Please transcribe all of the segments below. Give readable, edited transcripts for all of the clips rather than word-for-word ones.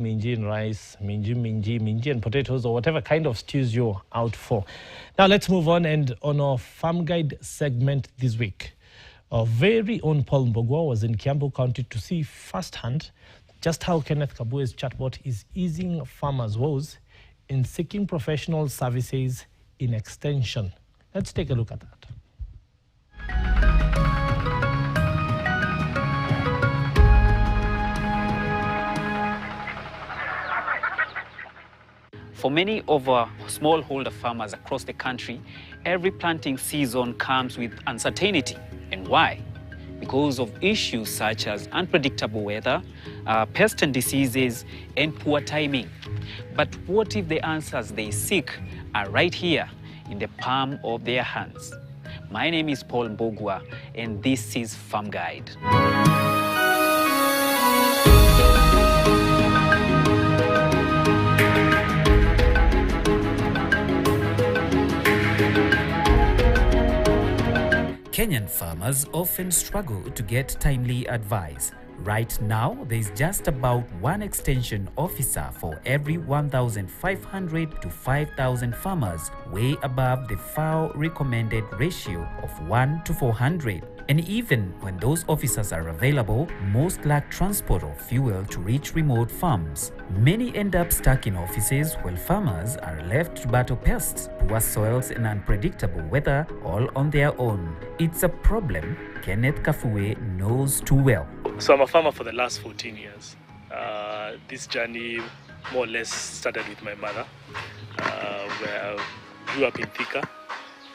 minji and rice, minji and potatoes, or whatever kind of stews you're out for. Now let's move on, and on our farm guide segment this week, our very own Paul Mbogwa was in Kiambu County to see firsthand just how Kenneth Kabue's chatbot is easing farmers' woes in seeking professional services in extension. Let's take a look at that. For many of our smallholder farmers across the country, every planting season comes with uncertainty. And why? Because of issues such as unpredictable weather, pests and diseases, and poor timing. But what if the answers they seek are right here in the palm of their hands? My name is Paul Mbogwa, and this is Farm Guide. Kenyan farmers often struggle to get timely advice. Right now, there is just about one extension officer for every 1,500 to 5,000 farmers, way above the FAO recommended ratio of 1 to 400. And even when those officers are available, most lack transport or fuel to reach remote farms. Many end up stuck in offices while farmers are left to battle pests, poor soils, and unpredictable weather all on their own. It's a problem Kenneth Kabue knows too well. So I'm a farmer for the last 14 years. This journey more or less started with my mother, where I grew up in Thika,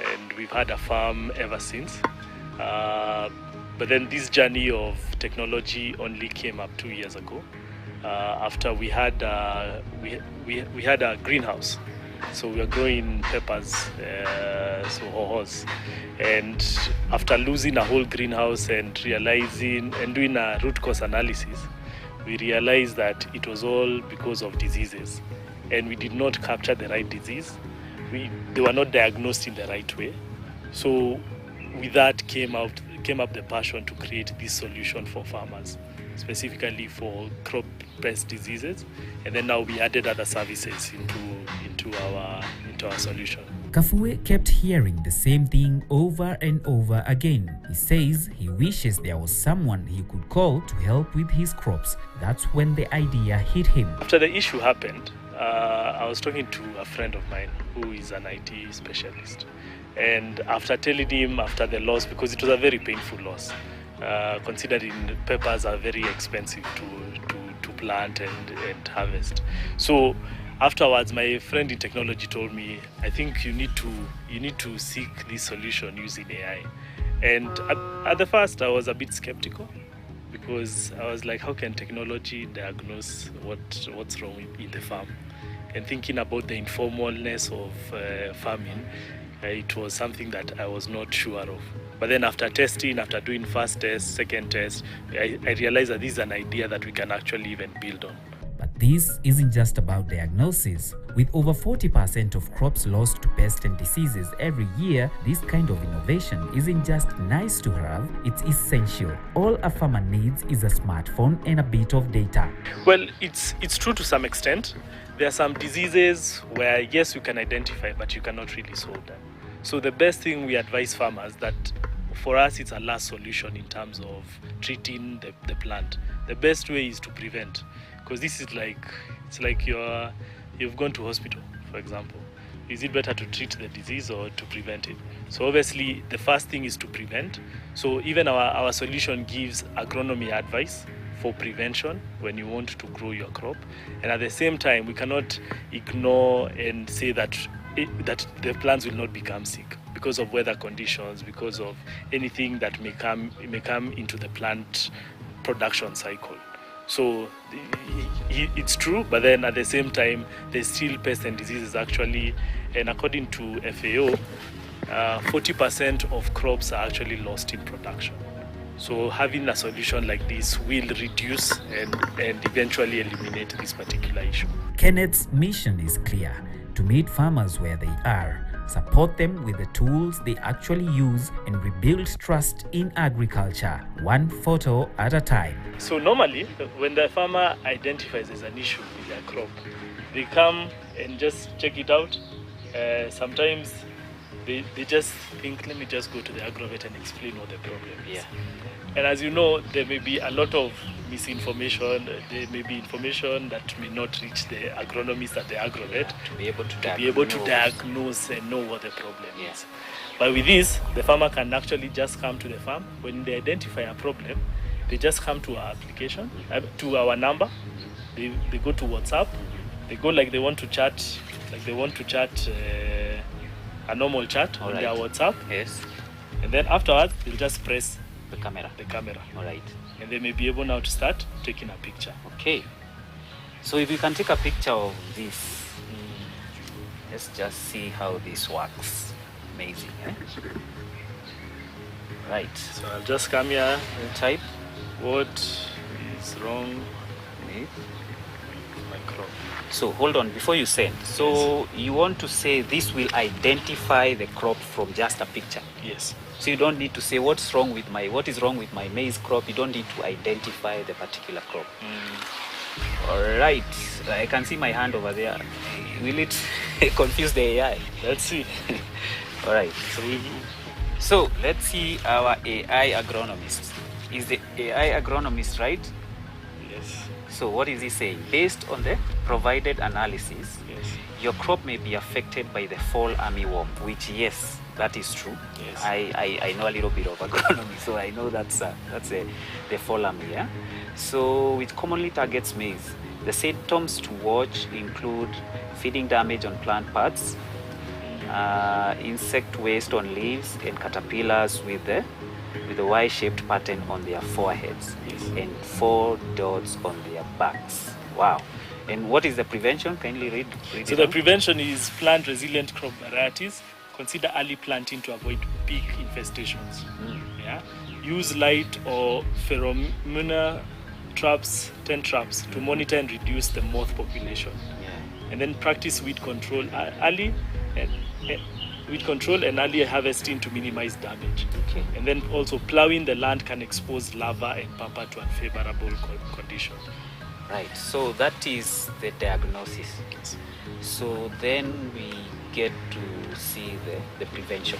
and we've had a farm ever since. But then this journey of technology only came up 2 years ago, after we had a greenhouse. So we were growing peppers, so hohos. And after losing a whole greenhouse and realizing and doing a root cause analysis, we realized that it was all because of diseases, and we did not capture the right disease. They were not diagnosed in the right way. So with that came up the passion to create this solution for farmers, specifically for crop pest diseases, and then now we added other services into our solution. Kabue kept hearing the same thing over and over again. He says he wishes there was someone he could call to help with his crops. That's when the idea hit him. After the issue happened, I was talking to a friend of mine who is an IT specialist. And after telling him after the loss, because it was a very painful loss, considering peppers are very expensive to plant and harvest. So afterwards, my friend in technology told me, I think you need to seek this solution using AI. And at the first, I was a bit skeptical, because I was like, how can technology diagnose what's wrong in the farm? And thinking about the informalness of farming, it was something that I was not sure of. But then after testing, after doing first test, second test, I realized that this is an idea that we can actually even build on. But this isn't just about diagnosis. With over 40% of crops lost to pests and diseases every year, this kind of innovation isn't just nice to have, it's essential. All a farmer needs is a smartphone and a bit of data. Well, it's true to some extent. There are some diseases where, yes, you can identify, but you cannot really solve them. So the best thing we advise farmers that for us it's a last solution in terms of treating the plant. The best way is to prevent, because this is like you've gone to hospital, for example. Is it better to treat the disease or to prevent it? So obviously the first thing is to prevent. So even our solution gives agronomy advice for prevention when you want to grow your crop, and at the same time we cannot ignore and say that the plants will not become sick because of weather conditions, because of anything that may come into the plant production cycle. So it's true, but then at the same time there's still pests and diseases actually, and according to FAO, 40% of crops are actually lost in production. So having a solution like this will reduce and eventually eliminate this particular issue. Kenneth's mission is clear: to meet farmers where they are, support them with the tools they actually use, and rebuild trust in agriculture, one photo at a time. So normally, when the farmer identifies there's an issue with their crop, they come and just check it out. Sometimes they just think, let me just go to the agrovet and explain what the problem is. Yeah. And as you know, there may be a lot of misinformation. There may be information that may not reach the agronomist at the agrovet To be able to diagnose and know what the problem Yeah. is. But with this, the farmer can actually just come to the farm. When they identify a problem, they just come to our application, to our number. They go to WhatsApp. They go like they want to chat, a normal chat on their WhatsApp. Yes. And then afterwards, they'll just press The camera. the camera. All right. And they may be able now to start taking a picture. Okay. So if you can take a picture of this, let's just see how this works. Amazing, eh? Right. So I'll just come here. We'll type What is wrong with. with my crop? So hold on before you send. So you want to say this will identify the crop from just a picture. Yes. So you don't need to say what is wrong with my maize crop. You don't need to identify the particular crop. All right. I can see my hand over there. Will it confuse the AI? Let's see. All right. So So let's see our AI agronomist. Is the AI agronomist right? yes. So what is he saying? Based on the provided analysis, Yes. your crop may be affected by the fall armyworm, which yes, that is true. Yes. I know a little bit of agronomy, so I know that's the fall army. Yeah. So it commonly targets maize. The symptoms to watch include feeding damage on plant parts, insect waste on leaves, and caterpillars with the Y-shaped pattern on their foreheads, Yes. and 4 dots on their backs. Wow. And what is the prevention? Kindly read So it the out. prevention is plant resilient crop varieties. Consider early planting to avoid big infestations. Yeah. Use light or pheromone traps, 10 traps, to monitor and reduce the moth population. Yeah. And then practice weed control and early harvesting to minimize damage. Okay. And then also plowing the land can expose larvae and pupa to unfavorable condition. Right. So that is the diagnosis. So then we get to see the prevention.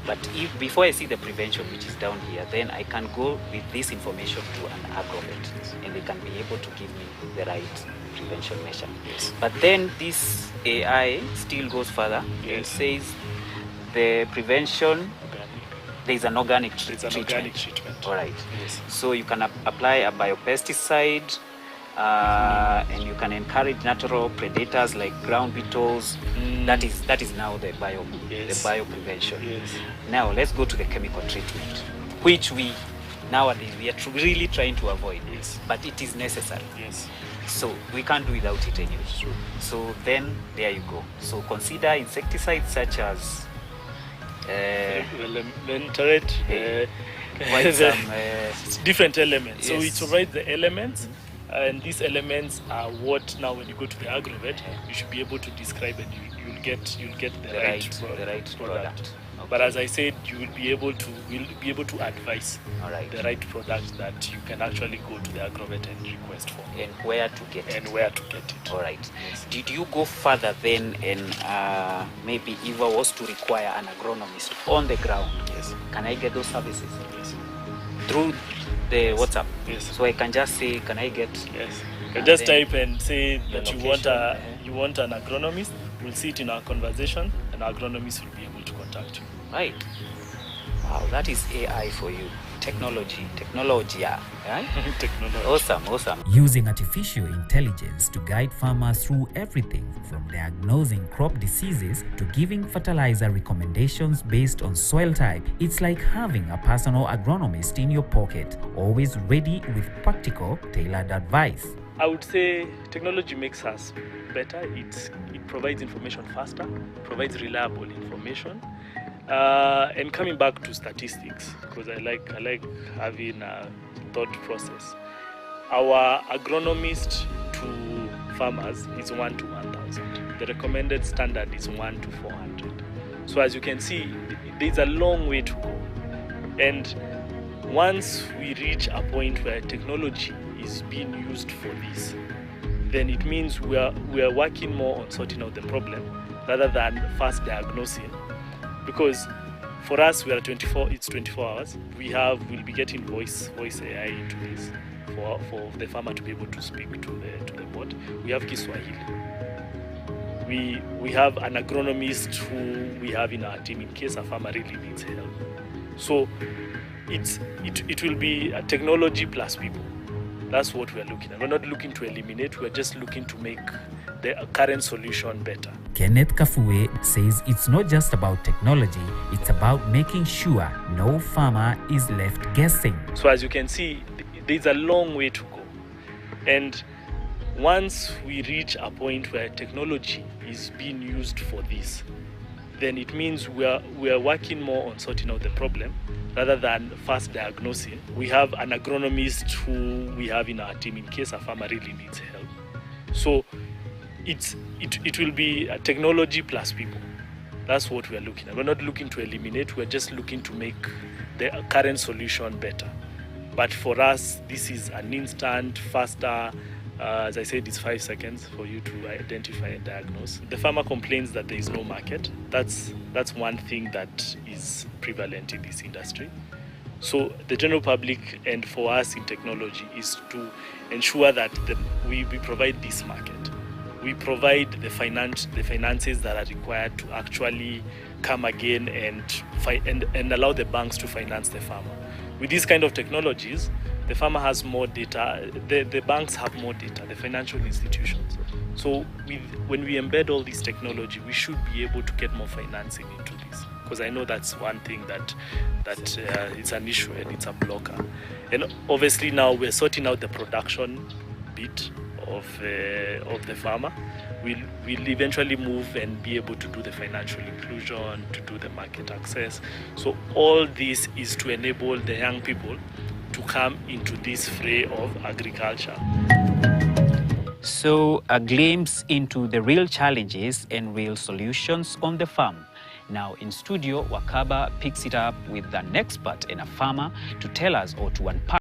But if before I see the prevention, which is down here, then I can go with this information to an agrovet, and they can be able to give me the right prevention measure. Yes. But then this AI still goes further and Yes. says the prevention, there is an organic It's an treatment. organic treatment. All right. Yes. So you can apply a biopesticide, and you can encourage natural predators like ground beetles. That is now the bio prevention. Yes. Now let's go to the chemical treatment, which we nowadays we are really trying to avoid. Yes. But it is necessary. Yes. So we can't do without it anyway. True. So then there you go. So consider insecticides such as Elementarate, quite some different elements. So it yes. provides the elements, and these elements are what now when you go to the agrovet, you should be able to describe, and you'll get the right product. But as I said, we'll be able to advise All right. the right product that you can actually go to the agrovet and request for, And where to get it. and where to get it. All right. Did you go further then, and maybe if I was to require an agronomist on the ground, Yes. can I get those services Yes. through the WhatsApp? Yes. So I can just say, can I get? Yes. You And can just then type and say your that location, you want an agronomist. We'll see it in our conversation, and our agronomist will be able to contact you. Right. Wow, that is AI for you. Technology, yeah. Right? Technology. Awesome. Using artificial intelligence to guide farmers through everything from diagnosing crop diseases to giving fertilizer recommendations based on soil type, it's like having a personal agronomist in your pocket, always ready with practical, tailored advice. I would say technology makes us better. It provides information faster, provides reliable information. And coming back to statistics, because I like having a thought process. Our agronomist to farmers is 1 to 1,000. The recommended standard is 1 to 400. So as you can see, there's a long way to go. And once we reach a point where technology is being used for this, then it means we are working more on sorting out the problem rather than fast diagnosing. Because for us, it's 24 hours. We'll be getting voice AI into this for the farmer to be able to speak to the bot. We have Kiswahili. We have an agronomist who we have in our team in case a farmer really needs help. So it will be a technology plus people. That's what we're looking at. We're not looking to eliminate, we're just looking to make the current solution better. Kenneth Kabue says it's not just about technology, it's about making sure no farmer is left guessing. So as you can see, there's a long way to go. And once we reach a point where technology is being used for this, then it means we are working more on sorting out the problem rather than fast diagnosing. We have an agronomist who we have in our team in case a farmer really needs help. So it will be a technology plus people. That's what we're looking at. We're not looking to eliminate, we're just looking to make the current solution better. But for us, this is an instant, faster, as I said, it's 5 seconds for you to identify and diagnose. The farmer complains that there is no market. That's one thing that is prevalent in this industry. So the general public and for us in technology is to ensure that we provide this market. We provide the finances that are required to actually come again and allow the banks to finance the farmer. With these kind of technologies, the farmer has more data, the banks have more data, the financial institutions. So when we embed all this technology, we should be able to get more financing into this. Because I know that's one thing that it's an issue and it's a blocker. And obviously now we're sorting out the production bit of the farmer. We'll eventually move and be able to do the financial inclusion, to do the market access. So all this is to enable the young people to come into this fray of agriculture. So a glimpse into the real challenges and real solutions on the farm. Now in studio, Wakaba picks it up with an expert and a farmer to tell us or to unpack